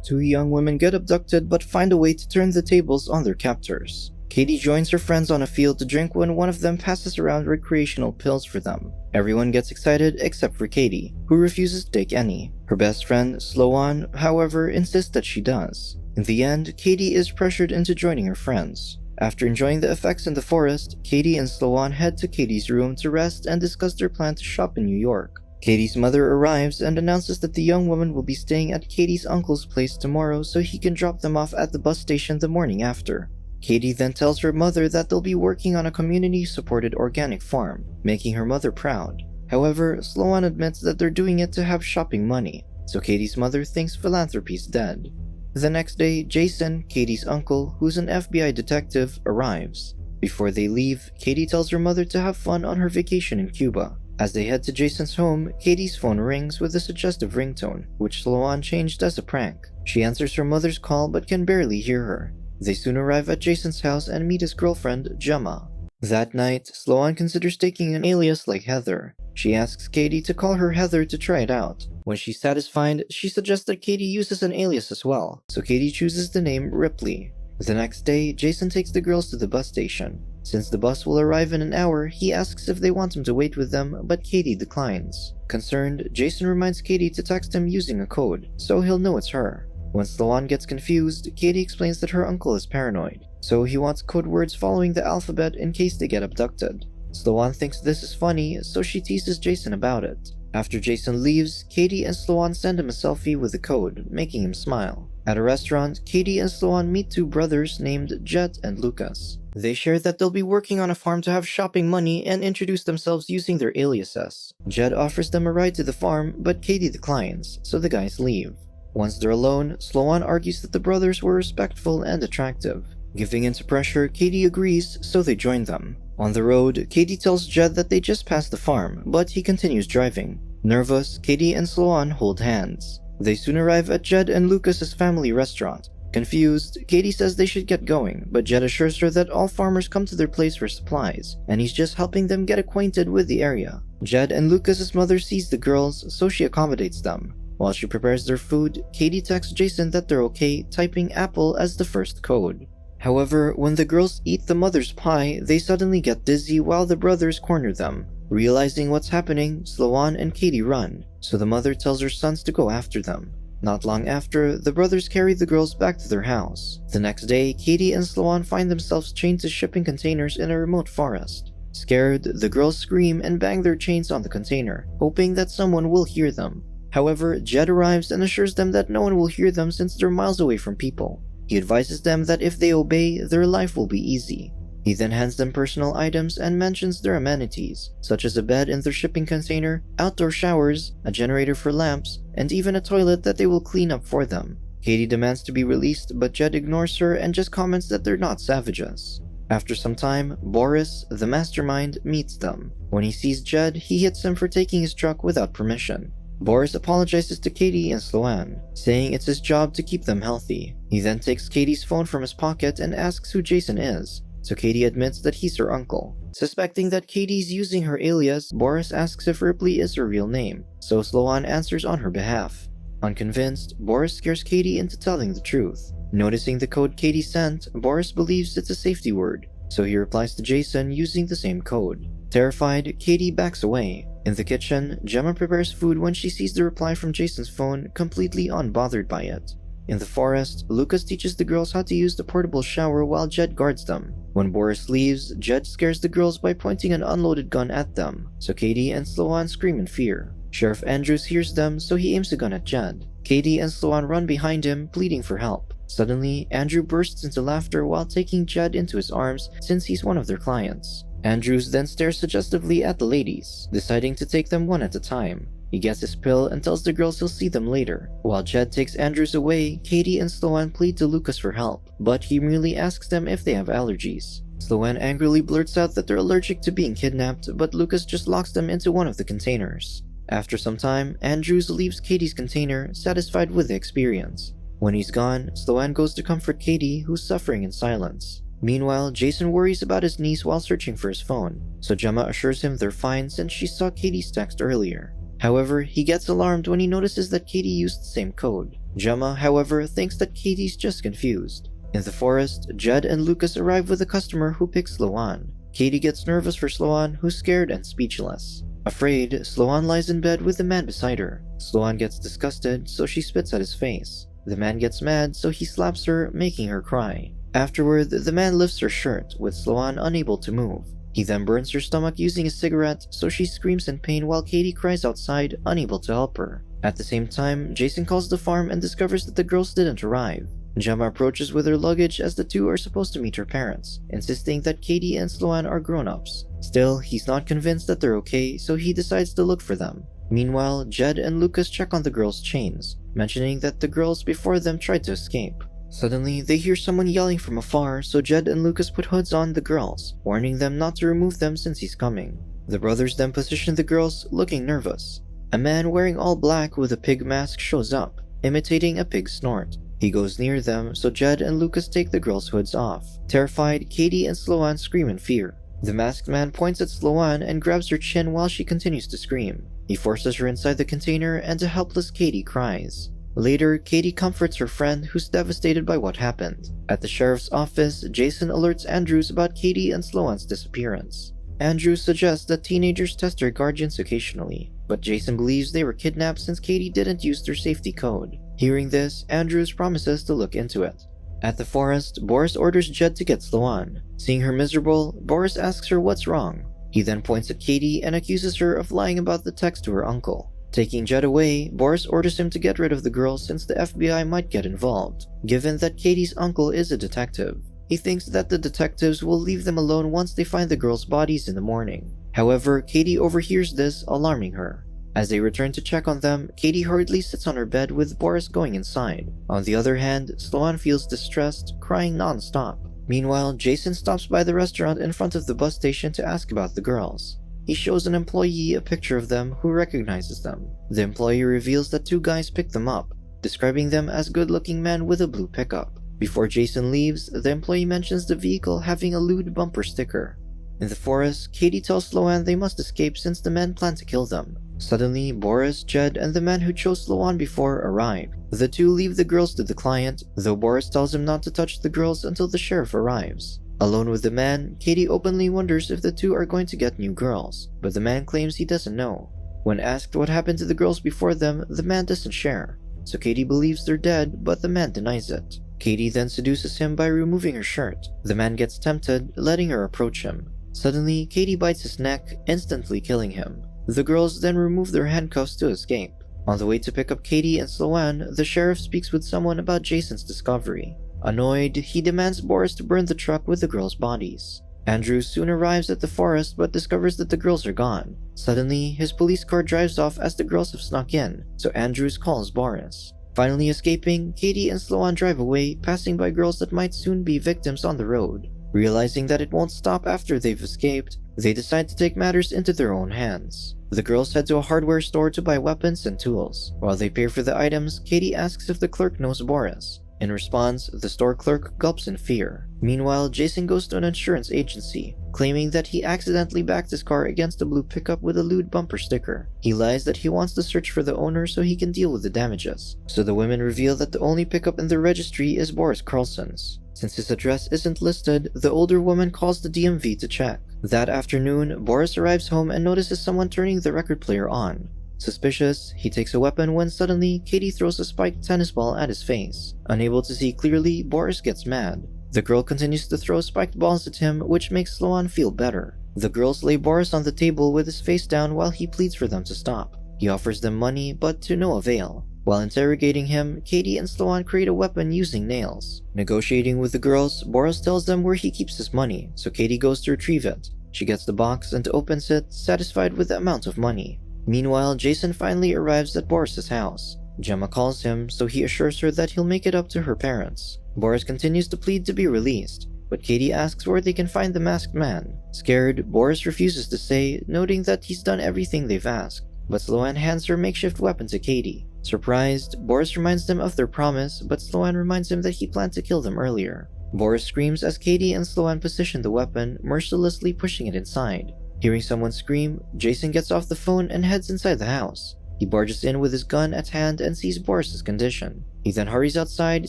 Two young women get abducted but find a way to turn the tables on their captors. Katie joins her friends on a field to drink when one of them passes around recreational pills for them. Everyone gets excited except for Katie, who refuses to take any. Her best friend, Sloan, however, insists that she does. In the end, Katie is pressured into joining her friends. After enjoying the effects in the forest, Katie and Sloan head to Katie's room to rest and discuss their plan to shop in New York. Katie's mother arrives and announces that the young woman will be staying at Katie's uncle's place tomorrow so he can drop them off at the bus station the morning after. Katie then tells her mother that they'll be working on a community-supported organic farm, making her mother proud. However, Sloan admits that they're doing it to have shopping money, so Katie's mother thinks philanthropy's dead. The next day, Jason, Katie's uncle, who's an FBI detective, arrives. Before they leave, Katie tells her mother to have fun on her vacation in Cuba. As they head to Jason's home, Katie's phone rings with a suggestive ringtone, which Sloan changed as a prank. She answers her mother's call but can barely hear her. They soon arrive at Jason's house and meet his girlfriend, Gemma. That night, Sloan considers taking an alias like Heather. She asks Katie to call her Heather to try it out. When she's satisfied, she suggests that Katie uses an alias as well, so Katie chooses the name Ripley. The next day, Jason takes the girls to the bus station. Since the bus will arrive in an hour, he asks if they want him to wait with them, but Katie declines. Concerned, Jason reminds Katie to text him using a code, so he'll know it's her. When Sloan gets confused, Katie explains that her uncle is paranoid, so he wants code words following the alphabet in case they get abducted. Sloan thinks this is funny, so she teases Jason about it. After Jason leaves, Katie and Sloan send him a selfie with the code, making him smile. At a restaurant, Katie and Sloan meet two brothers named Jed and Lucas. They share that they'll be working on a farm to have shopping money and introduce themselves using their aliases. Jed offers them a ride to the farm, but Katie declines, so the guys leave. Once they're alone, Sloan argues that the brothers were respectful and attractive. Giving into pressure, Katie agrees, so they join them. On the road, Katie tells Jed that they just passed the farm, but he continues driving. Nervous, Katie and Sloan hold hands. They soon arrive at Jed and Lucas's family restaurant. Confused, Katie says they should get going, but Jed assures her that all farmers come to their place for supplies, and he's just helping them get acquainted with the area. Jed and Lucas's mother sees the girls, so she accommodates them. While she prepares their food, Katie texts Jason that they're okay, typing Apple as the first code. However, when the girls eat the mother's pie, they suddenly get dizzy while the brothers corner them. Realizing what's happening, Sloan and Katie run, so the mother tells her sons to go after them. Not long after, the brothers carry the girls back to their house. The next day, Katie and Sloan find themselves chained to shipping containers in a remote forest. Scared, the girls scream and bang their chains on the container, hoping that someone will hear them. However, Jed arrives and assures them that no one will hear them since they're miles away from people. He advises them that if they obey, their life will be easy. He then hands them personal items and mentions their amenities, such as a bed in their shipping container, outdoor showers, a generator for lamps, and even a toilet that they will clean up for them. Katie demands to be released, but Jed ignores her and just comments that they're not savages. After some time, Boris, the mastermind, meets them. When he sees Jed, he hits him for taking his truck without permission. Boris apologizes to Katie and Sloan, saying it's his job to keep them healthy. He then takes Katie's phone from his pocket and asks who Jason is, so Katie admits that he's her uncle. Suspecting that Katie's using her alias, Boris asks if Ripley is her real name, so Sloan answers on her behalf. Unconvinced, Boris scares Katie into telling the truth. Noticing the code Katie sent, Boris believes it's a safety word, so he replies to Jason using the same code. Terrified, Katie backs away. In the kitchen, Gemma prepares food when she sees the reply from Jason's phone, completely unbothered by it. In the forest, Lucas teaches the girls how to use the portable shower while Jed guards them. When Boris leaves, Jed scares the girls by pointing an unloaded gun at them, so Katie and Sloan scream in fear. Sheriff Andrews hears them, so he aims a gun at Jed. Katie and Sloan run behind him, pleading for help. Suddenly, Andrew bursts into laughter while taking Jed into his arms since he's one of their clients. Andrews then stares suggestively at the ladies, deciding to take them one at a time. He gets his pill and tells the girls he'll see them later. While Jed takes Andrews away, Katie and Sloan plead to Lucas for help, but he merely asks them if they have allergies. Sloan angrily blurts out that they're allergic to being kidnapped, but Lucas just locks them into one of the containers. After some time, Andrews leaves Katie's container, satisfied with the experience. When he's gone, Sloan goes to comfort Katie, who's suffering in silence. Meanwhile, Jason worries about his niece while searching for his phone, so Gemma assures him they're fine since she saw Katie's text earlier. However, he gets alarmed when he notices that Katie used the same code. Gemma, however, thinks that Katie's just confused. In the forest, Jed and Lucas arrive with a customer who picks Sloan. Katie gets nervous for Sloan, who's scared and speechless. Afraid, Sloan lies in bed with the man beside her. Sloan gets disgusted, so she spits at his face. The man gets mad, so he slaps her, making her cry. Afterward, the man lifts her shirt, with Sloan unable to move. He then burns her stomach using a cigarette, so she screams in pain while Katie cries outside, unable to help her. At the same time, Jason calls the farm and discovers that the girls didn't arrive. Gemma approaches with her luggage as the two are supposed to meet her parents, insisting that Katie and Sloan are grown-ups. Still, he's not convinced that they're okay, so he decides to look for them. Meanwhile, Jed and Lucas check on the girls' chains, mentioning that the girls before them tried to escape. Suddenly, they hear someone yelling from afar, so Jed and Lucas put hoods on the girls, warning them not to remove them since he's coming. The brothers then position the girls, looking nervous. A man wearing all black with a pig mask shows up, imitating a pig snort. He goes near them, so Jed and Lucas take the girls' hoods off. Terrified, Katie and Sloan scream in fear. The masked man points at Sloan and grabs her chin while she continues to scream. He forces her inside the container and a helpless Katie cries. Later, Katie comforts her friend who's devastated by what happened. At the sheriff's office, Jason alerts Andrews about Katie and Sloan's disappearance. Andrews suggests that teenagers test their guardians occasionally, but Jason believes they were kidnapped since Katie didn't use their safety code. Hearing this, Andrews promises to look into it. At the forest, Boris orders Jed to get Sloan. Seeing her miserable, Boris asks her what's wrong. He then points at Katie and accuses her of lying about the text to her uncle. Taking Jed away, Boris orders him to get rid of the girls since the FBI might get involved, given that Katie's uncle is a detective. He thinks that the detectives will leave them alone once they find the girls' bodies in the morning. However, Katie overhears this, alarming her. As they return to check on them, Katie hurriedly sits on her bed with Boris going inside. On the other hand, Sloan feels distressed, crying non-stop. Meanwhile, Jason stops by the restaurant in front of the bus station to ask about the girls. He shows an employee a picture of them who recognizes them. The employee reveals that two guys picked them up, describing them as good-looking men with a blue pickup. Before Jason leaves, the employee mentions the vehicle having a lewd bumper sticker. In the forest, Katie tells Sloan they must escape since the men plan to kill them. Suddenly, Boris, Jed, and the man who chose Sloan before arrive. The two leave the girls to the client, though Boris tells him not to touch the girls until the sheriff arrives. Alone with the man, Katie openly wonders if the two are going to get new girls, but the man claims he doesn't know. When asked what happened to the girls before them, the man doesn't share, so Katie believes they're dead, but the man denies it. Katie then seduces him by removing her shirt. The man gets tempted, letting her approach him. Suddenly, Katie bites his neck, instantly killing him. The girls then remove their handcuffs to escape. On the way to pick up Katie and Sloan, the sheriff speaks with someone about Jason's discovery. Annoyed, he demands Boris to burn the truck with the girls' bodies. Andrews soon arrives at the forest but discovers that the girls are gone. Suddenly, his police car drives off as the girls have snuck in, so Andrews calls Boris. Finally escaping, Katie and Sloan drive away, passing by girls that might soon be victims on the road. Realizing that it won't stop after they've escaped, they decide to take matters into their own hands. The girls head to a hardware store to buy weapons and tools. While they pay for the items, Katie asks if the clerk knows Boris. In response, the store clerk gulps in fear. Meanwhile, Jason goes to an insurance agency, claiming that he accidentally backed his car against a blue pickup with a lewd bumper sticker. He lies that he wants to search for the owner so he can deal with the damages. So the women reveal that the only pickup in the registry is Boris Carlson's. Since his address isn't listed, the older woman calls the DMV to check. That afternoon, Boris arrives home and notices someone turning the record player on. Suspicious, he takes a weapon when suddenly Katie throws a spiked tennis ball at his face. Unable to see clearly, Boris gets mad. The girl continues to throw spiked balls at him, which makes Sloan feel better. The girls lay Boris on the table with his face down while he pleads for them to stop. He offers them money, but to no avail. While interrogating him, Katie and Sloan create a weapon using nails. Negotiating with the girls, Boris tells them where he keeps his money, so Katie goes to retrieve it. She gets the box and opens it, satisfied with the amount of money. Meanwhile, Jason finally arrives at Boris's house. Gemma calls him, so he assures her that he'll make it up to her parents. Boris continues to plead to be released, but Katie asks where they can find the masked man. Scared, Boris refuses to say, noting that he's done everything they've asked. But Sloan hands her makeshift weapon to Katie. Surprised, Boris reminds them of their promise, but Sloan reminds him that he planned to kill them earlier. Boris screams as Katie and Sloan position the weapon, mercilessly pushing it inside. Hearing someone scream, Jason gets off the phone and heads inside the house. He barges in with his gun at hand and sees Boris's condition. He then hurries outside,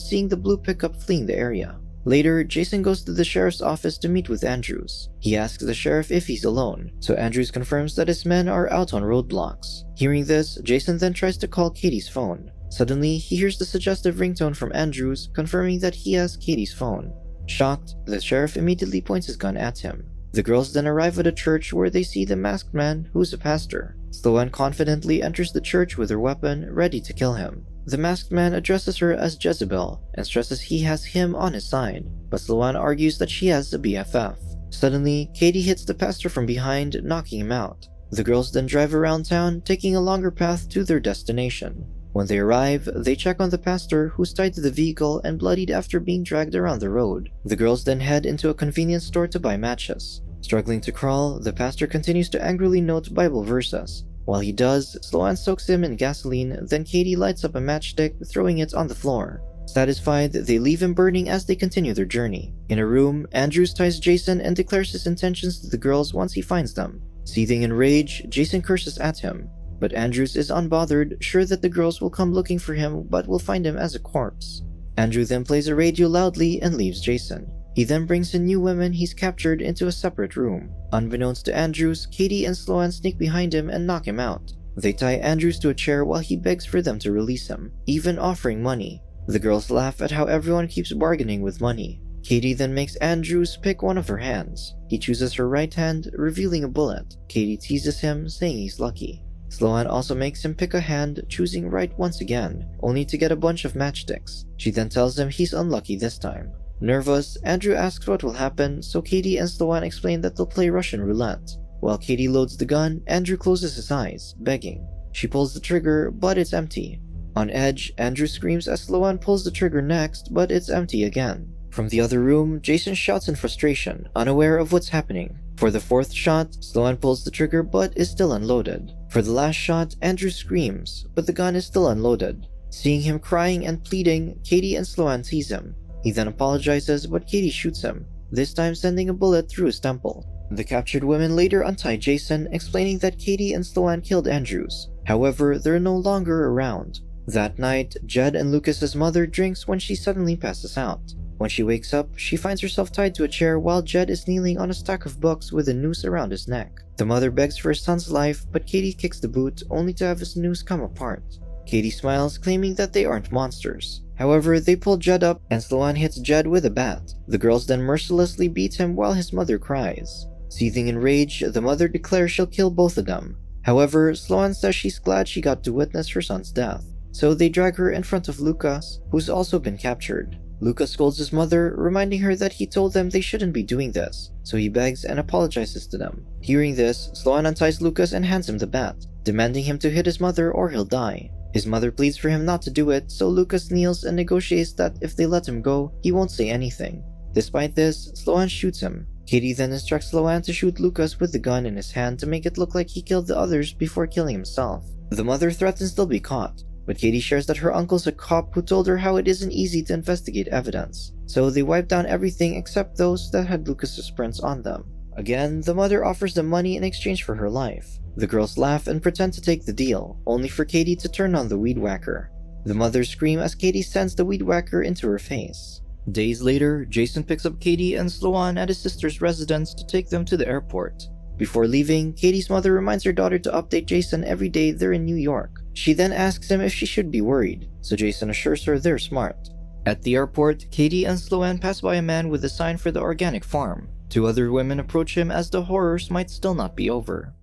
seeing the blue pickup fleeing the area. Later, Jason goes to the sheriff's office to meet with Andrews. He asks the sheriff if he's alone, so Andrews confirms that his men are out on roadblocks. Hearing this, Jason then tries to call Katie's phone. Suddenly, he hears the suggestive ringtone from Andrews, confirming that he has Katie's phone. Shocked, the sheriff immediately points his gun at him. The girls then arrive at a church where they see the masked man, who's a pastor. Sloan confidently enters the church with her weapon, ready to kill him. The masked man addresses her as Jezebel and stresses he has him on his side, but Sloan argues that she has a BFF. Suddenly, Katie hits the pastor from behind, knocking him out. The girls then drive around town, taking a longer path to their destination. When they arrive, they check on the pastor, who's tied to the vehicle and bloodied after being dragged around the road. The girls then head into a convenience store to buy matches. Struggling to crawl, the pastor continues to angrily note Bible verses. While he does, Sloan soaks him in gasoline, then Katie lights up a matchstick, throwing it on the floor. Satisfied, they leave him burning as they continue their journey. In a room, Andrews ties Jason and declares his intentions to the girls once he finds them. Seething in rage, Jason curses at him, but Andrews is unbothered, sure that the girls will come looking for him but will find him as a corpse. Andrew then plays a radio loudly and leaves Jason. He then brings the new women he's captured into a separate room. Unbeknownst to Andrews, Katie and Sloan sneak behind him and knock him out. They tie Andrews to a chair while he begs for them to release him, even offering money. The girls laugh at how everyone keeps bargaining with money. Katie then makes Andrews pick one of her hands. He chooses her right hand, revealing a bullet. Katie teases him, saying he's lucky. Sloan also makes him pick a hand, choosing right once again, only to get a bunch of matchsticks. She then tells him he's unlucky this time. Nervous, Andrew asks what will happen, so Katie and Sloan explain that they'll play Russian roulette. While Katie loads the gun, Andrew closes his eyes, begging. She pulls the trigger, but it's empty. On edge, Andrew screams as Sloan pulls the trigger next, but it's empty again. From the other room, Jason shouts in frustration, unaware of what's happening. For the fourth shot, Sloan pulls the trigger but is still unloaded. For the last shot, Andrew screams, but the gun is still unloaded. Seeing him crying and pleading, Katie and Sloan tease him. He then apologizes, but Katie shoots him, this time sending a bullet through his temple. The captured women later untie Jason, explaining that Katie and Sloan killed Andrews. However, they're no longer around. That night, Jed and Lucas's mother drinks when she suddenly passes out. When she wakes up, she finds herself tied to a chair while Jed is kneeling on a stack of books with a noose around his neck. The mother begs for his son's life, but Katie kicks the boot, only to have his noose come apart. Katie smiles, claiming that they aren't monsters. However, they pull Jed up and Sloan hits Jed with a bat. The girls then mercilessly beat him while his mother cries. Seething in rage, the mother declares she'll kill both of them. However, Sloan says she's glad she got to witness her son's death. So they drag her in front of Lucas, who's also been captured. Lucas scolds his mother, reminding her that he told them they shouldn't be doing this, so he begs and apologizes to them. Hearing this, Sloan unties Lucas and hands him the bat, demanding him to hit his mother or he'll die. His mother pleads for him not to do it, so Lucas kneels and negotiates that if they let him go, he won't say anything. Despite this, Sloan shoots him. Katie then instructs Sloan to shoot Lucas with the gun in his hand to make it look like he killed the others before killing himself. The mother threatens they'll be caught, but Katie shares that her uncle's a cop who told her how it isn't easy to investigate evidence, so they wipe down everything except those that had Lucas's prints on them. Again, the mother offers them money in exchange for her life. The girls laugh and pretend to take the deal, only for Katie to turn on the weed whacker. The mothers scream as Katie sends the weed whacker into her face. Days later, Jason picks up Katie and Sloan at his sister's residence to take them to the airport. Before leaving, Katie's mother reminds her daughter to update Jason every day they're in New York. She then asks him if she should be worried, so Jason assures her they're smart. At the airport, Katie and Sloan pass by a man with a sign for the organic farm. Two other women approach him as the horrors might still not be over.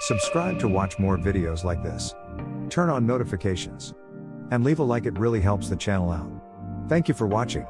Subscribe to watch more videos like this. Turn on notifications. And leave a like, it really helps the channel out. Thank you for watching.